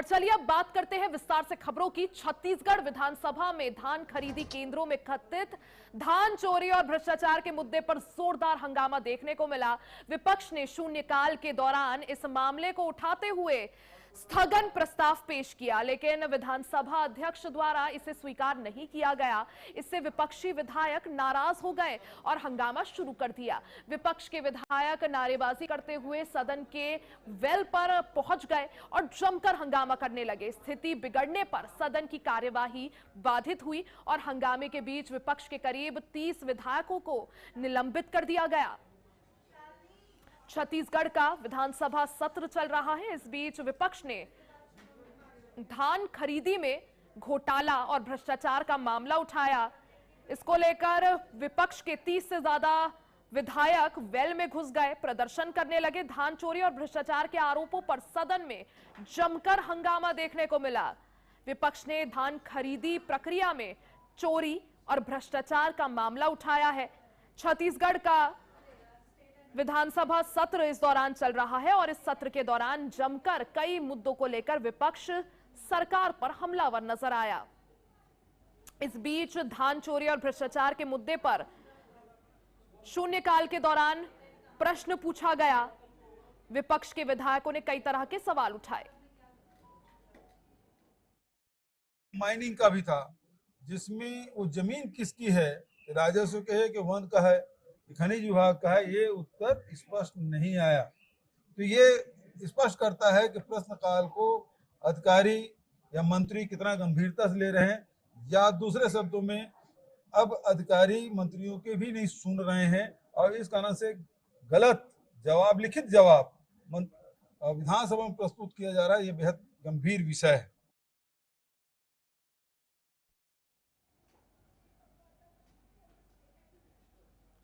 और चलिए अब बात करते हैं विस्तार से खबरों की। छत्तीसगढ़ विधानसभा में धान खरीदी केंद्रों में कथित धान चोरी और भ्रष्टाचार के मुद्दे पर जोरदार हंगामा देखने को मिला। विपक्ष ने शून्यकाल के दौरान इस मामले को उठाते हुए स्थगन प्रस्ताव पेश किया, लेकिन विधानसभा अध्यक्ष द्वारा इसे स्वीकार नहीं किया गया। इससे विपक्षी विधायक नाराज हो गए और हंगामा शुरू कर दिया। विपक्ष के विधायक नारेबाजी करते हुए सदन के वेल पर पहुंच गए और जमकर हंगामा करने लगे। स्थिति बिगड़ने पर सदन की कार्यवाही बाधित हुई और हंगामे के बीच विपक्ष के करीब 30 विधायकों को निलंबित कर दिया गया। छत्तीसगढ़ का विधानसभा सत्र चल रहा है। इस बीच विपक्ष ने धान खरीदी में घोटाला और भ्रष्टाचार का मामला उठाया। इसको लेकर विपक्ष के 30 से ज्यादा विधायक वेल में घुस गए, प्रदर्शन करने लगे। धान चोरी और भ्रष्टाचार के आरोपों पर सदन में जमकर हंगामा देखने को मिला। विपक्ष ने धान खरीदी प्रक्रिया में चोरी और भ्रष्टाचार का मामला उठाया है। छत्तीसगढ़ का विधानसभा सत्र इस दौरान चल रहा है और इस सत्र के दौरान जमकर कई मुद्दों को लेकर विपक्ष सरकार पर हमलावर नजर आया। इस बीच धान चोरी और भ्रष्टाचार के मुद्दे पर शून्यकाल के दौरान प्रश्न पूछा गया। विपक्ष के विधायकों ने कई तरह के सवाल उठाए। माइनिंग का भी था, जिसमें वो जमीन किसकी है, राजस्व के है कि वन का है, खनिज विभाग का है, ये उत्तर स्पष्ट नहीं आया। तो ये स्पष्ट करता है कि प्रश्नकाल को अधिकारी या मंत्री कितना गंभीरता से ले रहे हैं, या दूसरे शब्दों में अब अधिकारी मंत्रियों के भी नहीं सुन रहे हैं और इस कारण से गलत जवाब, लिखित जवाब विधानसभा में प्रस्तुत किया जा रहा है। ये बेहद गंभीर विषय है।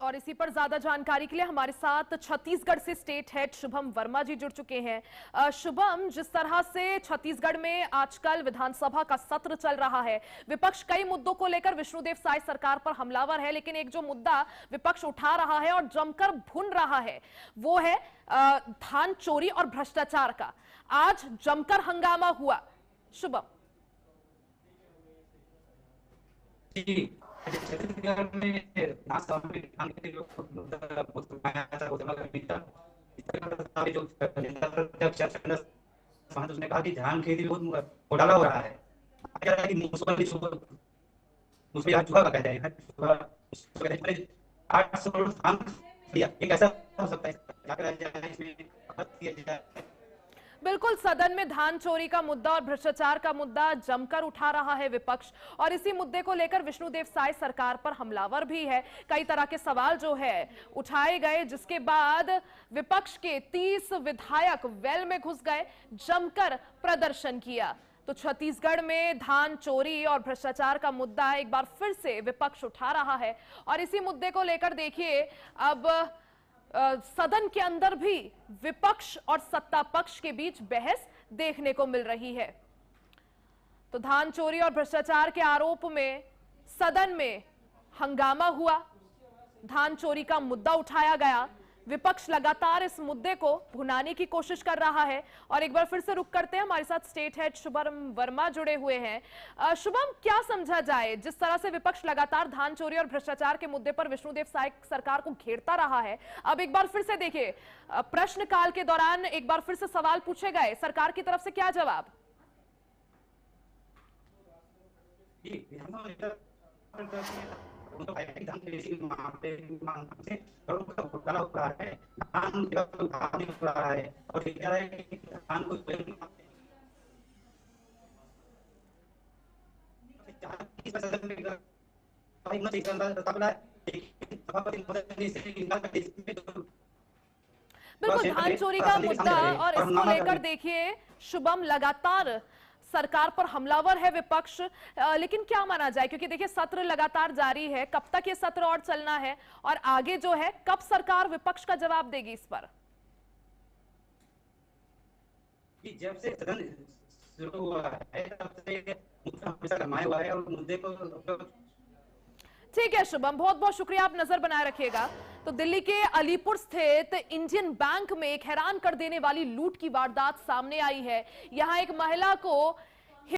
और इसी पर ज्यादा जानकारी के लिए हमारे साथ छत्तीसगढ़ से स्टेट हेड शुभम वर्मा जी जुड़ चुके हैं। शुभम, जिस तरह से छत्तीसगढ़ में आजकल विधानसभा का सत्र चल रहा है, विपक्ष कई मुद्दों को लेकर विष्णुदेव साय सरकार पर हमलावर है, लेकिन एक जो मुद्दा विपक्ष उठा रहा है और जमकर भुन रहा है वो है धान चोरी और भ्रष्टाचार का। आज जमकर हंगामा हुआ। शुभम। छत्तीसगढ़ में उसने कहा कि धान खेती बहुत घोटाला हो रहा है। उसमें आज चूहा का कहते हैं 800 करोड़ धान दिया, एक ऐसा हो सकता है। बिल्कुल, सदन में धान चोरी का मुद्दा और भ्रष्टाचार का मुद्दा जमकर उठा रहा है विपक्ष, और इसी मुद्दे को लेकर विष्णुदेव साय सरकार पर हमलावर भी है। कई तरह के सवाल जो है उठाए गए, जिसके बाद विपक्ष के 30 विधायक वेल में घुस गए, जमकर प्रदर्शन किया। तो छत्तीसगढ़ में धान चोरी और भ्रष्टाचार का मुद्दा एक बार फिर से विपक्ष उठा रहा है और इसी मुद्दे को लेकर देखिए अब सदन के अंदर भी विपक्ष और सत्ता पक्ष के बीच बहस देखने को मिल रही है। तो धान चोरी और भ्रष्टाचार के आरोप में सदन में हंगामा हुआ, धान चोरी का मुद्दा उठाया गया। विपक्ष लगातार इस मुद्दे को भुनाने की कोशिश कर रहा है। और एक बार फिर से रुक करते हैं, हमारे साथ स्टेट हेड शुभम वर्मा जुड़े हुए हैं। शुभम, क्या समझा जाए, जिस तरह से विपक्ष लगातार धान चोरी और भ्रष्टाचार के मुद्दे पर विष्णुदेव साय सरकार को घेरता रहा है, अब एक बार फिर से देखिए प्रश्नकाल के दौरान एक बार फिर से सवाल पूछे गए, सरकार की तरफ से क्या जवाब? बिल्कुल, धान चोरी का मुद्दा और इसको लेकर देखिए शुभम लगातार सरकार पर हमलावर है विपक्ष। लेकिन क्या माना जाए, क्योंकि देखिए सत्र लगातार जारी है, कब तक ये सत्र और चलना है और आगे जो है कब सरकार विपक्ष का जवाब देगी इस पर? जब से सदन शुरू हुआ है तब से मुद्दा हमेशा गरमाया हुआ है और मुद्दे को ठीक है शुभम, बहुत बहुत शुक्रिया, आप नजर बनाए रखिएगा। तो दिल्ली के अलीपुर स्थित इंडियन बैंक में एक हैरान कर देने वाली लूट की वारदात सामने आई है। यहां एक महिला को